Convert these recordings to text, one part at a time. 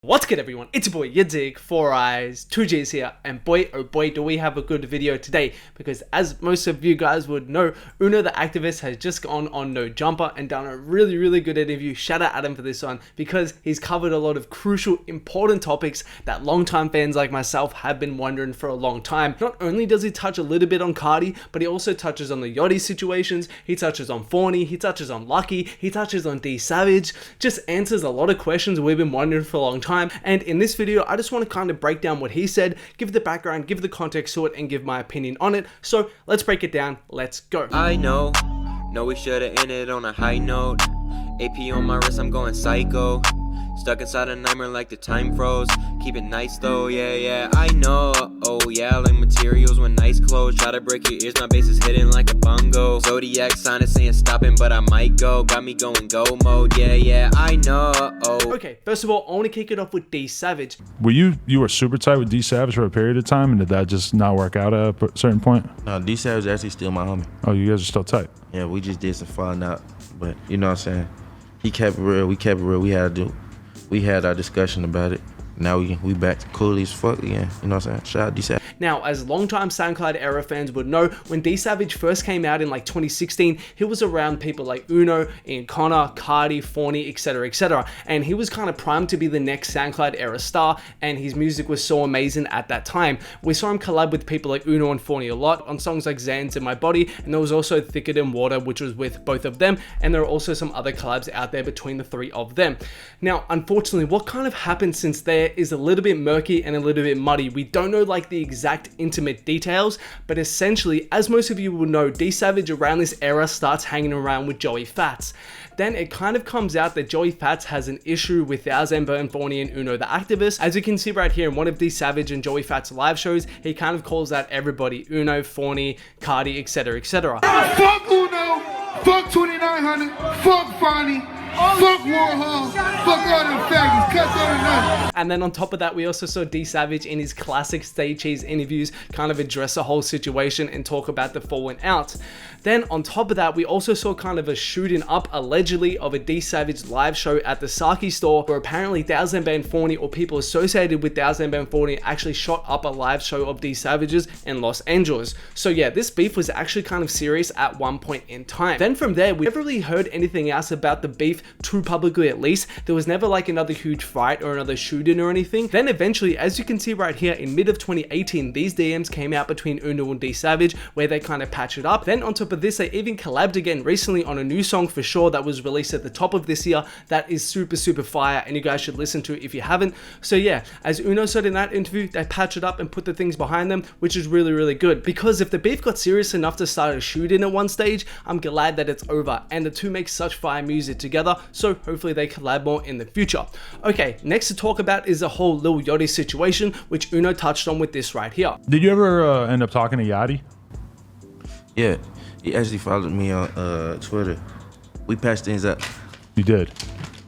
What's good, everyone? It's your boy yadiiiigg, 4 eyes, 2 G's here, and boy oh boy do we have a good video today, because as most of you guys would know, UnoTheActivist has just gone on No Jumper and done a really good interview. Shout out Adam for this one, because he's covered a lot of crucial, important topics that longtime fans like myself have been wondering for a long time. Not only does he touch a little bit on Carti, but he also touches on the Yachty situations, he touches on Fauni, he touches on Lucki, he touches on D-Savage, just answers a lot of questions we've been wondering for a long time. And in this video, I just want to kind of break down what he said, give the background, give the context to it, and give my opinion on it. So let's break it down. Let's go. I know we should have ended on a high note. AP on my wrist, I'm going psycho. Stuck inside a nightmare like the time froze. Keep it nice though, yeah, I know. Oh yeah, like materials when nice clothes. Try to break your ears, my bass is hidden like a bongo. Zodiac sign is saying stopping, but I might go. Got me going go mode, yeah, I know. Okay, first of all, I want to kick it off with D-Savage. Were you were super tight with D-Savage for a period of time, and did that just not work out at a certain point? No, D-Savage actually still my homie. Oh, you guys are still tight? Yeah, we just did some falling out, but you know what I'm saying? He kept it real, we kept it real. We had our discussion about it. Now we back to cool as fuck again. You know what I'm saying? Shout out D-Savage. Now, as longtime SoundCloud era fans would know, when D-Savage first came out in like 2016, he was around people like Uno, Ian Connor, Carti, Fauni, etc. And he was kind of primed to be the next SoundCloud era star, and his music was so amazing at that time. We saw him collab with people like Uno and Fauni a lot on songs like Xans in My Body, and there was also Thicker Than Water, which was with both of them, and there are also some other collabs out there between the three of them. Now, unfortunately, what kind of happened since there is a little bit murky and a little bit muddy. We don't know like the exact intimate details, but essentially, as most of you will know, D-Savage around this era starts hanging around with Joey Fats. Then it kind of comes out that Joey Fats has an issue with Thouxanbanfauni and Uno-The-Activist. As you can see right here in one of D-Savage and Joey Fats live shows, he kind of calls out everybody: Uno, Fauni, Carti, etc. Fuck Uno, fuck 2900, fuck Fauni, fuck Warhol, fuck all them faggots, cut them nuts. And then on top of that, we also saw D-Savage in his classic Stay Cheese interviews kind of address the whole situation and talk about the falling out. Then on top of that, we also saw kind of a shooting up allegedly of a D-Savage live show at the Saki store, where apparently Thouxanbanfauni or people associated with Thouxanbanfauni actually shot up a live show of D-Savage's in Los Angeles. So yeah, this beef was actually kind of serious at one point in time. Then from there, we never really heard anything else about the beef too publicly, at least. There was never like another huge fight or another shooting or anything. Then eventually, as you can see right here, in mid of 2018, these DMs came out between Uno and D-Savage, where they kind of patch it up. Then on top of this, they even collabed again recently on a new song for sure that was released at the top of this year that is super fire, and you guys should listen to it if you haven't. So yeah, as Uno said in that interview, they patch it up and put the things behind them, which is really good, because if the beef got serious enough to start a shooting at one stage, I'm glad that it's over, and the two make such fire music together, so hopefully they collab more in the future. Okay, next to talk about is the whole Lil Yachty situation, which Uno touched on with this right here. Did you ever end up talking to Yachty? Yeah, he actually followed me on Twitter. We patched things up. You did?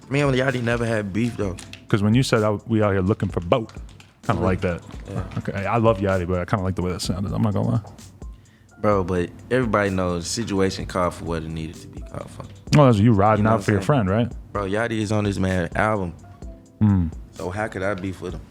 Me and Yachty never had beef though. Because when you said we out here looking for boat, kind of like that. Yeah. Okay, I love Yachty, but I kind of like the way that sounded. I'm not gonna lie. Bro, but everybody knows the situation called for what it needed to be called for. Oh, that's you riding You know out for your friend, right? Bro, Yachty is on this man album. So how could I beef with him?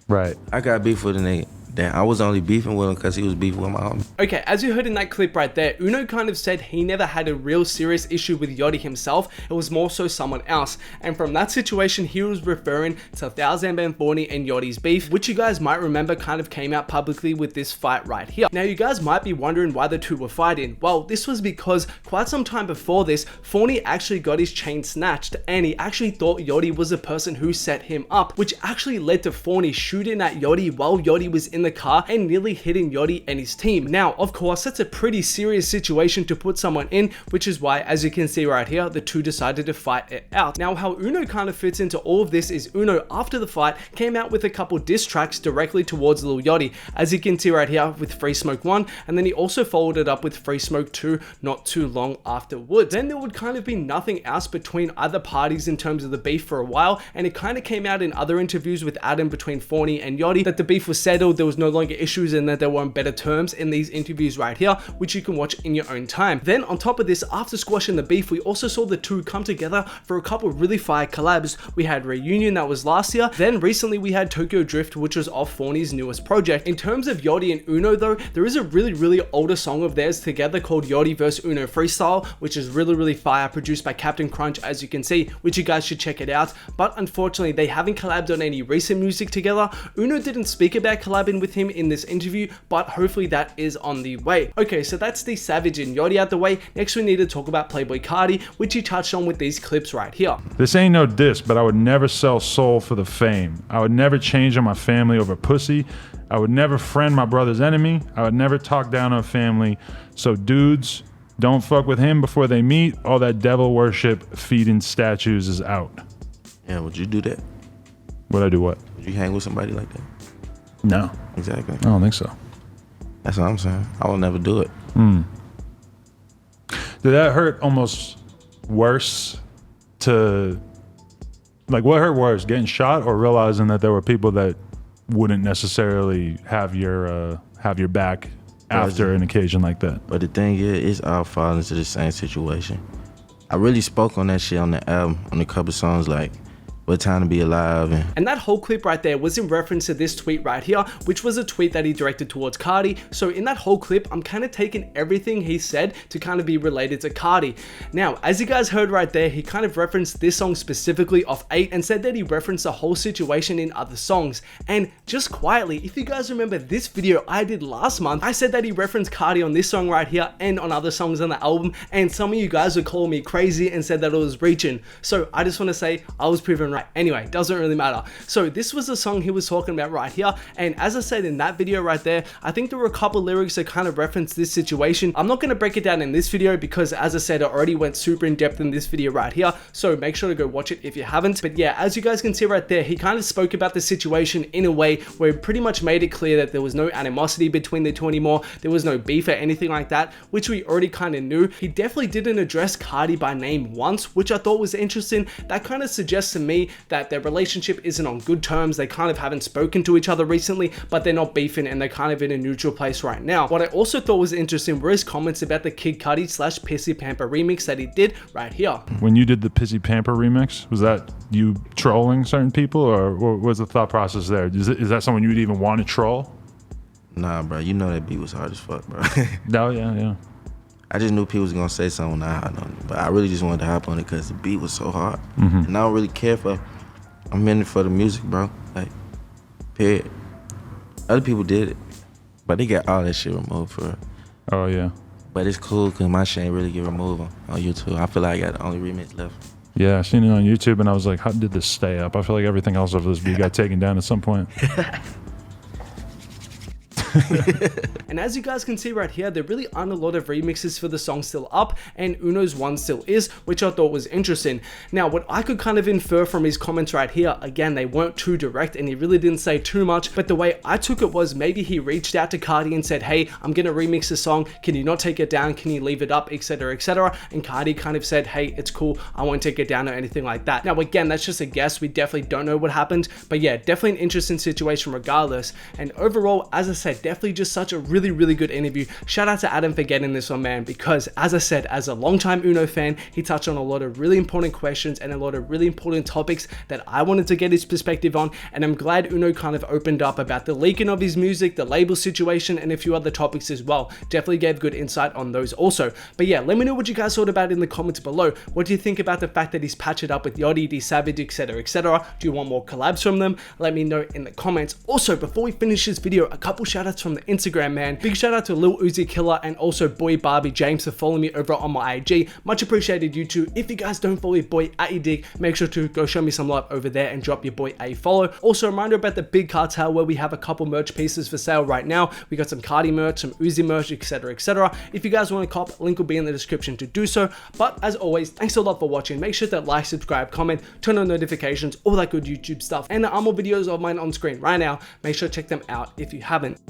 Right. I got beef with a nigga. Damn, I was only beefing with him because he was beefing with my homie. Okay, as you heard in that clip right there, Uno kind of said he never had a real serious issue with Yachty himself. It was more so someone else. And from that situation, he was referring to Thouxanbanfauni and Yachty's beef, which you guys might remember kind of came out publicly with this fight right here. Now, you guys might be wondering why the two were fighting. Well, this was because quite some time before this, Fauni actually got his chain snatched, and he actually thought Yachty was the person who set him up, which actually led to Fauni shooting at Yachty while Yachty was in the car and nearly hitting Yachty and his team. Now, of course, that's a pretty serious situation to put someone in, which is why, as you can see right here, the two decided to fight it out. Now, how Uno kind of fits into all of this is Uno, after the fight, came out with a couple diss tracks directly towards Lil Yachty, as you can see right here with Free Smoke 1, and then he also followed it up with Free Smoke 2 not too long afterwards. Then there would kind of be nothing else between other parties in terms of the beef for a while, and it kind of came out in other interviews with Adam between Fauni and Yachty that the beef was settled, there was was no longer issues and that there were on better terms in these interviews right here, which you can watch in your own time. Then on top of this, after squashing the beef, we also saw the two come together for a couple really fire collabs. We had Reunion, that was last year. Then recently we had Tokyo Drift, which was off Fauni's newest project. In terms of Yachty and Uno though, there is a really older song of theirs together called Yachty vs Uno Freestyle, which is really fire, produced by Captain Crunch, as you can see, which you guys should check it out. But unfortunately, they haven't collabed on any recent music together. Uno didn't speak about collabing with him in this interview, but hopefully that is on the way. Okay, so that's the Savage and Yachty out the way. Next we need to talk about Playboi Carti, which he touched on with these clips right here. This ain't no diss, but I would never sell soul for the fame. I would never change on my family over pussy. I would never friend my brother's enemy. I would never talk down on family. So dudes, don't fuck with him before they meet. All that devil worship feeding statues is out. Yeah, would you do that? Would I do what? Would you hang with somebody like that? No. Exactly. I don't think so. That's what I'm saying. I will never do it. Did that hurt almost worse to, like, what hurt worse, getting shot or realizing that there were people that wouldn't necessarily have your back after an occasion like that? But the thing is, it's all falling into the same situation. I really spoke on that shit on the album, on a couple songs like What Time to Be Alive. And that whole clip right there was in reference to this tweet right here, which was a tweet that he directed towards Carti. So in that whole clip, I'm kind of taking everything he said to kind of be related to Carti. Now, as you guys heard right there, he kind of referenced this song specifically off 8 and said that he referenced the whole situation in other songs. And just quietly, if you guys remember this video I did last month, I said that he referenced Carti on this song right here and on other songs on the album, and some of you guys would call me crazy and said that it was reaching. So I just want to say I was proven right. Anyway, doesn't really matter. So this was the song he was talking about right here, and as I said in that video right there, I think there were a couple lyrics that kind of reference this situation. I'm not going to break it down in this video because, as I said, I already went super in depth in this video right here, so make sure to go watch it if you haven't. But yeah, as you guys can see right there, he kind of spoke about the situation in a way where he pretty much made it clear that there was no animosity between the two anymore, there was no beef or anything like that, which we already kind of knew. He definitely didn't address Carti by name once, which I thought was interesting. That kind of suggests to me that their relationship isn't on good terms. They kind of haven't spoken to each other recently, but they're not beefing and they're kind of in a neutral place right now. What I also thought was interesting were his comments about the Kid Cudi / Pissy Pamper remix that he did right here. When you did the Pissy Pamper remix, was that you trolling certain people, or what was the thought process there? Is that someone you'd even want to troll? Nah, bro, you know that beat was hard as fuck, bro. No, yeah. I just knew people was gonna say something when I hopped on it, but I really just wanted to hop on it because the beat was so hard. And I don't really care for, I'm in it for the music, bro. Like, period. Other people did it, but they got all that shit removed for it. Oh, yeah. But it's cool because my shit ain't really get removed on YouTube. I feel like I got the only remix left. Yeah, I seen it on YouTube and I was like, how did this stay up? I feel like everything else of this beat got taken down at some point. And as you guys can see right here, there really aren't a lot of remixes for the song still up, and Uno's one still is, which I thought was interesting. Now, what I could kind of infer from his comments right here, again, they weren't too direct and he really didn't say too much, but the way I took it was maybe he reached out to Carti and said, hey, I'm gonna remix the song, can you not take it down, can you leave it up, etc, etc, and Carti kind of said, hey, it's cool, I won't take it down or anything like that. Now again, that's just a guess, we definitely don't know what happened, but yeah, definitely an interesting situation regardless. And overall, as I said, definitely just such a really good interview. Shout out to Adam for getting this one, man, because as I said, as a longtime Uno fan, he touched on a lot of really important questions and a lot of really important topics that I wanted to get his perspective on, and I'm glad Uno kind of opened up about the leaking of his music, the label situation, and a few other topics as well. Definitely gave good insight on those also. But yeah, let me know what you guys thought about it in the comments below. What do you think about the fact that he's patched it up with Yachty, D Savage, etc, etc? Do you want more collabs from them? Let me know in the comments. Also, before we finish this video, a couple shout outs from the Instagram, man. Big shout out to Lil Uzi Killer and also Boy Barbie James for following me over on my IG. Much appreciated, you two. If you guys don't follow your boy yadiiiigg, make sure to go show me some love over there and drop your boy a follow. Also, a reminder about the big cartel where we have a couple merch pieces for sale right now. We got some Carti merch, some Uzi merch, etc, etc. If you guys want to cop, link will be in the description to do so. But as always, thanks a lot for watching. Make sure to like, subscribe, comment, turn on notifications, all that good YouTube stuff. And there are more videos of mine on screen right now. Make sure to check them out if you haven't.